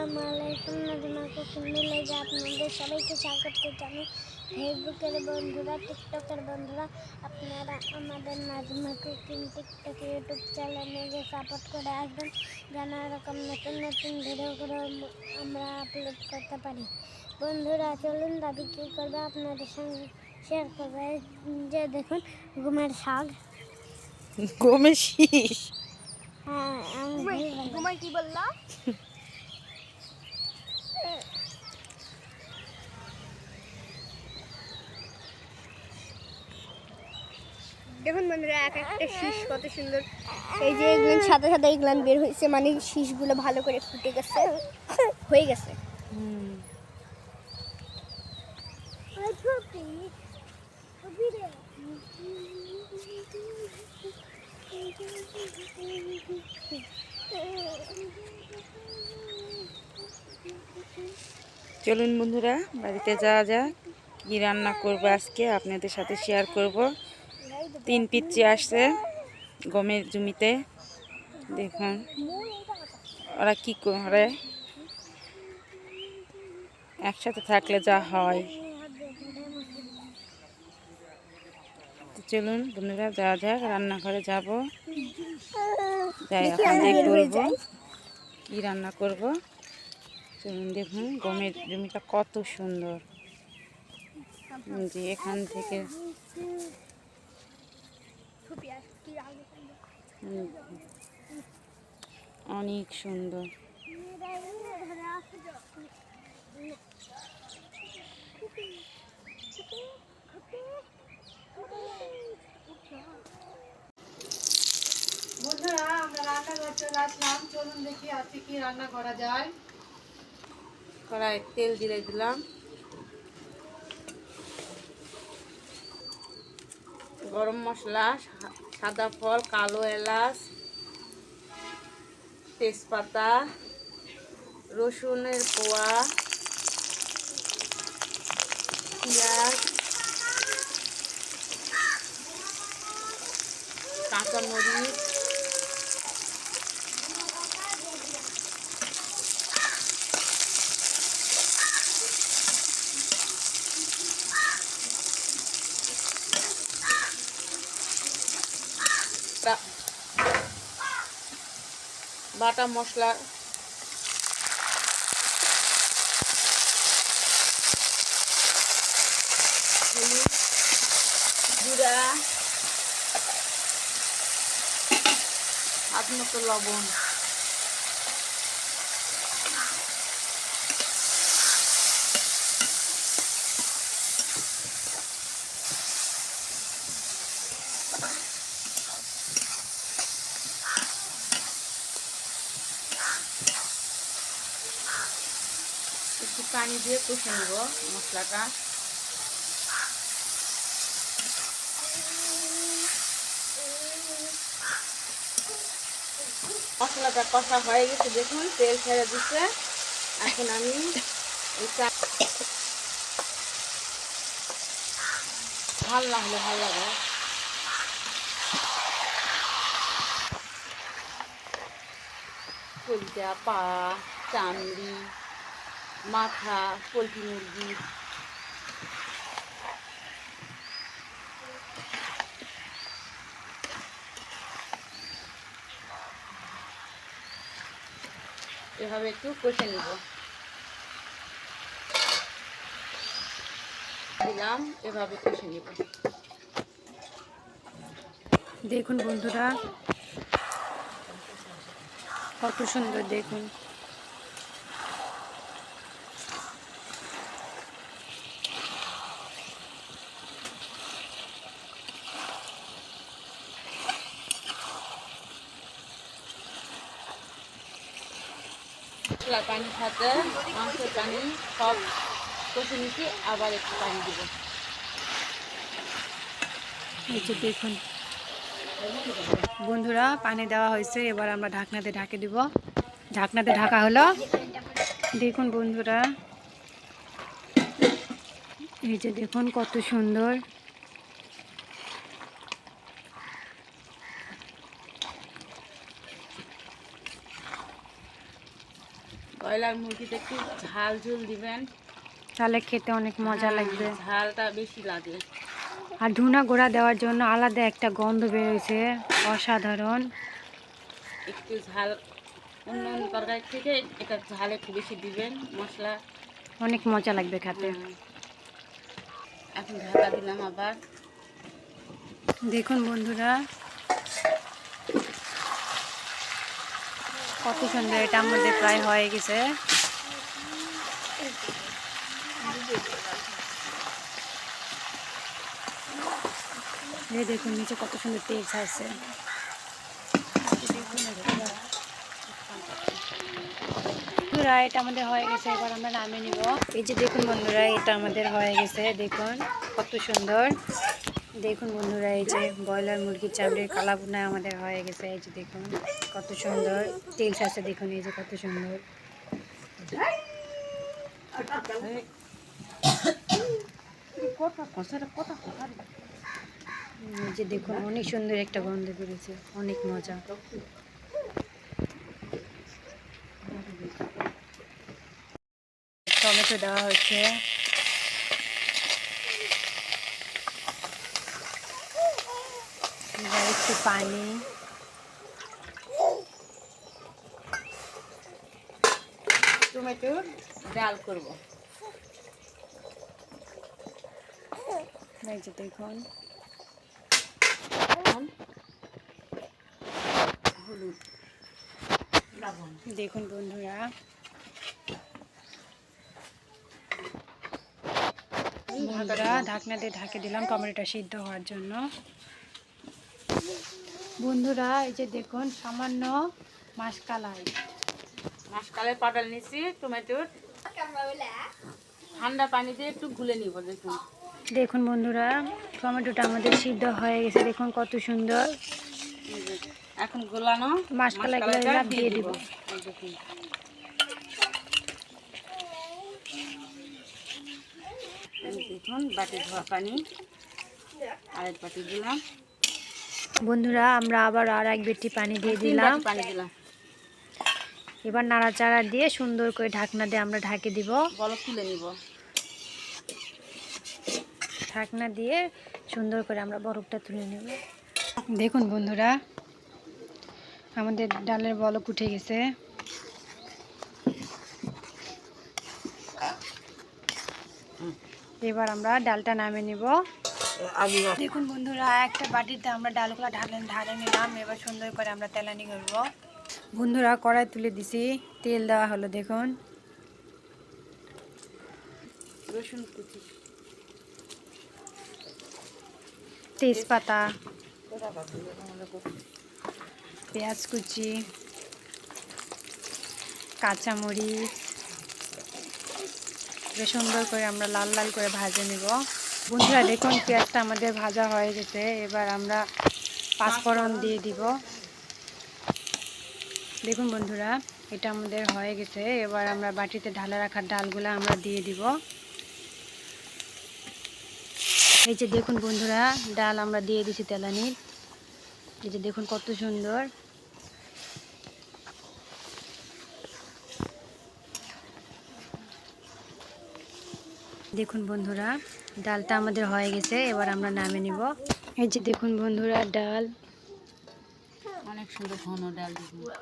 আসসালামু আলাইকুম। নাজিমা কুকিং ভিলেজে আপনাদের সবাইকে স্বাগত জানাই। ফেসবুকের বন্ধুরা, টিকটকের বন্ধুরা, আপনারা আমাদের নাজিমা কুকিং টিকটক ইউটিউব চ্যানেলে সাপোর্ট করে আসবেন, যেন এরকম নতুন নতুন ভিডিওগুলো আমরা আপলোড করতে পারি। বন্ধুরা চলুন, দাবি কী করবে আপনাদের সঙ্গে শেয়ার করবে। যে দেখুন, গমের শাক। গমের শীষ? হ্যাঁ, ঘুমাই কি বললা? দেখুন বন্ধুরা, এক একটা শীষ কত সুন্দর। এই যে এগুলো সাদা সাদা এগুলান বের হয়েছে, মানে শীষগুলো ভালো করে ফুটে গেছে, হয়ে গেছে। চলুন বন্ধুরা, বাড়িতে যাওয়া যাক। কি রান্না করবো আজকে আপনাদের সাথে শেয়ার করব। 3 পিচ্চি আসছে গমের জমিতে। দেখুন ওরা কি করে, একসাথে থাকলে যা হয়। তো চলুন বন্ধুরা, যাওয়া যাক, রান্নাঘরে যাব, যাই আপনাদের বলবো কি রান্না করব। চলুন, দেখুন গমের জমিটা কত সুন্দর। যে এখান থেকে অনেক সুন্দর। বন্ধুরা, আমরা রান্নাঘর চলে আসলাম। চলুন দেখি আজকে কি রান্না করা যায়। কড়াই তেল দিয়ে দিলাম, গরম মশলা, সাদা ফল, কালো এলাচ, তেজপাতা, রসুনের কোয়া, পেঁয়াজ, কাঁচামরিচ, বাটা মশলা, হলুদ, জিরা, স্বাদ মতো লবণ। একটু পানি দিয়ে কষে নেব মশলাটা। মশলাটা কষা হয়ে গেছে, দেখুন তেল ছেড়ে দিচ্ছে। এখন আমি ভাল লাগলে ভালো লাগে কলিজা, পা, চামড়ি, মাথা, পোলট্রি মুরগি, এভাবে একটু কষে নিব। দিলাম, এভাবে কষে নিব। দেখুন বন্ধুরা কত সুন্দর, দেখুন পানির সাথে মাংসের পানি সব কষে নিচ্ছি, আবার একটু পানি দিব। এই যে দেখুন বন্ধুরা, পানি দেওয়া হয়েছে, এবার আমরা ঢাকনাতে ঢাকে দিব। ঢাকনাতে ঢাকা হলো। দেখুন বন্ধুরা, এই যে দেখুন কত সুন্দর। ব্রয়লার মুরগিতে একটু ঝাল ঝোল দিবেন, তাহলে খেতে অনেক মজা লাগবে। ঝালটা বেশি লাগে। আর ধুনা গুঁড়া দেওয়ার জন্য আলাদা একটা গন্ধ বেরোয়েছে, অসাধারণ। একটু ঝাল অন্য অন্য তরকারি থেকে এটা ঝাল একটু বেশি দিবেন, মশলা অনেক মজা লাগবে খেতে। এখন ঢাকা দিলাম আবার। দেখুন বন্ধুরা কত সুন্দর, এটা আমাদের প্রায় হয়ে গেছে। এই দেখুন নিচে কত সুন্দর তেল ছাড়ছে। বন্ধুরা এটা আমাদের হয়ে গেছে, এবার আমরা নামিয়ে নিব। এই যে দেখুন বন্ধুরা এটা আমাদের হয়ে গেছে, দেখুন কত সুন্দর। দেখুন বন্ধুরা এই যে ব্রয়লার মুরগির চামড়ির কালা ভুনা আমাদের হয়ে গেছে। এই যে দেখুন কত সুন্দর তেল ছাড়ছে, দেখুন এই যে কত সুন্দর। এই যে দেখুন অনেক সুন্দর একটা গন্ধ বেরিয়েছে, অনেক মজা। টমেটো দেওয়া হচ্ছে, এবার একটু পানি, টমেটোর ডাল করব। এই যে দেখুন হলুদ লবণ। দেখুন বন্ধুরা ঢাকনা দিয়ে ঢাকে দিলাম টমেটোটা সিদ্ধ হওয়ার জন্য। বন্ধুরা এই যে দেখুন সামান্য মাসকালাই পাউডার নিচ্ছি, টমেটোর ঠান্ডা পানি দিয়ে একটু গুলে নিব। দেখুন দেখুন বন্ধুরা টমেটোটা আমাদের সিদ্ধ হয়ে গেছে, দেখুন কত সুন্দর। এখন গোলানো মাসকালাইগুলো দিয়ে দিব। দেখুন দেখুন বাটি ধোয়া পানি আরেক বাটি দিলাম। বন্ধুরা আমরা আবার আর এক বাটি পানি দিয়ে 3 দিলাম। বাটি পানি দিলাম। এবার নাড়াচাড়া দিয়ে সুন্দর করে ঢাকনা দিয়ে আমরা ঢাকে দিব। বলক তুলে নিব। ঢাকনা দিয়ে সুন্দর করে আমরা বরফটা তুলে নেব। দেখুন বন্ধুরা আমাদের ডালের বলক উঠে গেছে। এবার আমরা ডালটা নামিয়ে নিব। দেখুন বন্ধুরা একটা বাটিতে আমরা ডালগুলো ঢালে নিলাম। এবার সুন্দর করে আমরা তেলানি করব। বন্ধুরা কড়াই তুলে দিছি, তেল দেওয়া হলো। দেখুন রসুন কুচি, তেজপাতা, পেঁয়াজ কুচি, কাঁচামরিচ, বেশ সুন্দর করে আমরা লাল লাল করে ভাজে নিব। বন্ধুরা দেখুন পেঁয়াজটা আমাদের ভাজা হয়ে গেছে, এবার আমরা পাঁচফোড়ন দিয়ে দিব। দেখুন বন্ধুরা এটা আমাদের হয়ে গেছে, এবার আমরা বাটিতে ঢালে রাখা ডালগুলো আমরা দিয়ে দিব। এই যে দেখুন বন্ধুরা ডাল আমরা দিয়ে দিছি তেলানির। এই যে দেখুন কত সুন্দর। দেখুন বন্ধুরা ডালটা আমাদের হয়ে গেছে, এবার আমরা নামিয়ে নিব। এই যে দেখুন বন্ধুরা ডাল অনেক সুন্দর ঘন ডাল দিবেন।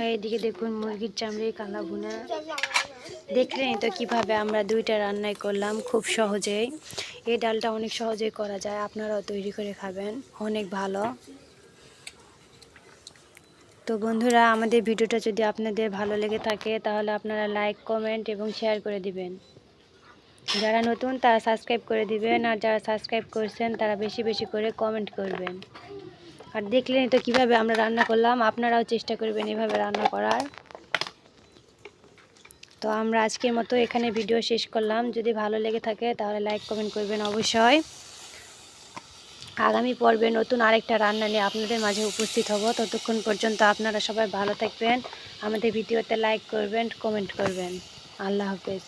এইদিকে দেখুন মুরগির চামড়ি কালা ভুনা। দেখলেন তো কিভাবে আমরা দুইটা রান্নাই করলাম খুব সহজেই। এই ডালটা অনেক সহজেই করা যায়, আপনারাও তৈরি করে খাবেন, অনেক ভালো। তো বন্ধুরা আমাদের ভিডিওটা যদি আপনাদের ভালো লেগে থাকে তাহলে আপনারা লাইক কমেন্ট এবং শেয়ার করে দিবেন। যারা নতুন তারা সাবস্ক্রাইব করে দিবেন, আর যারা সাবস্ক্রাইব করছেন তারা বেশি বেশি করে কমেন্ট করবেন। আর দেখলেন তো কিভাবে আমরা রান্না করলাম, আপনারাও চেষ্টা করবেন এভাবে রান্না করার। তো আমরা আজকের মতো এখানে ভিডিও শেষ করলাম। যদি ভালো লেগে থাকে তাহলে লাইক কমেন্ট করবেন অবশ্যই। আগামী পর্বে নতুন আরেকটা রান্না নিয়ে আপনাদের মাঝে উপস্থিত হব। ততক্ষণ পর্যন্ত আপনারা সবাই ভালো থাকবেন, আমাদের ভিডিওতে লাইক করবেন, কমেন্ট করবেন। আল্লাহ হাফেজ।